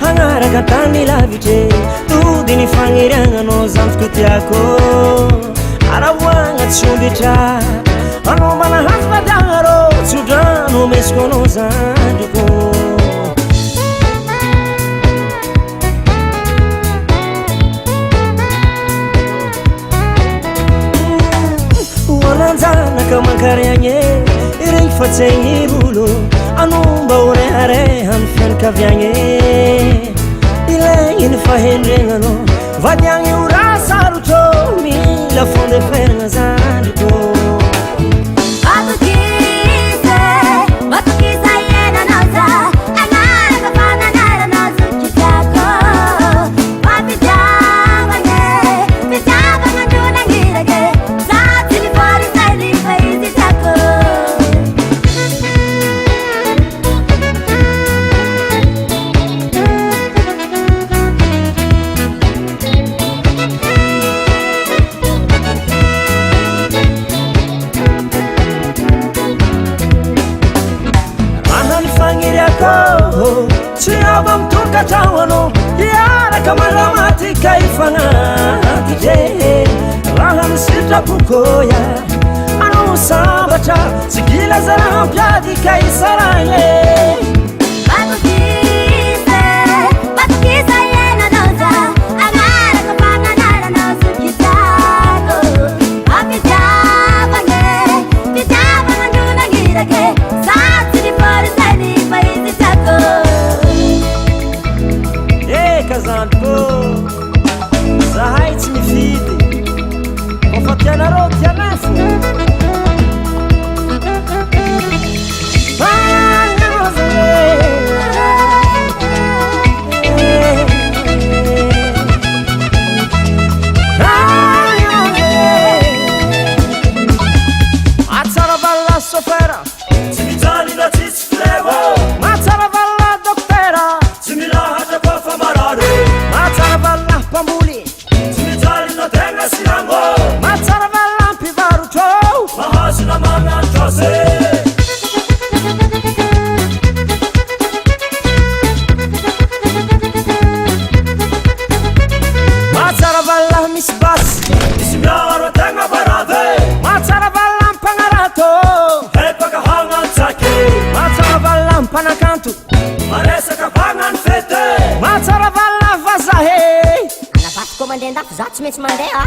Hangaraka tany lavitry tody ny fagniriagnanao zandriko tiako aravoagna tsy ombitra anao manahazo fadiagna rô tsy odrano mesiko anao zandriko hoananjanaka mankariagny regny fa tsy aigny olo anomba orehareha ny fianakaviagny ilaigny ny fahendregnanao vadiagny ho raha sarotro mila fondeferagna zandriko Batukiza ienanao za agnaraka fananaranao zokitiako mampitiavagny fitiavagna andronagnirage za tsy mivorisany fa izy tiako tsy ava mitokatrano iaraka malamatika ifagnaty dre raha misitrapokôya anao sambatra tsy gila zarampiady ka isaragne Batukiza ienanao za agnaraka fananaranao zokitiako mampitiavagny fitiavagna andronagnirake za tsy mivorisany fa izy tiako kazandriko zahay tsy mifidy kofa tianarô tianafo atsara valla sofera tsy mijanona tsisy flevo matsara valla doktera tsy milahatra koa famarary matsara valla mpamboly tsy mijanona tegna sinango matsara valla mpivarotro mahasina magnantra se matsara valla misy basy misy miaro tegna barave matsara valla mpagnarato hepaka hagnantsake matsara valla mpanakanto maresaka mpagnano fete matsara valla vazahe anavatiko mandeha andafo za tsy maintsy mandeha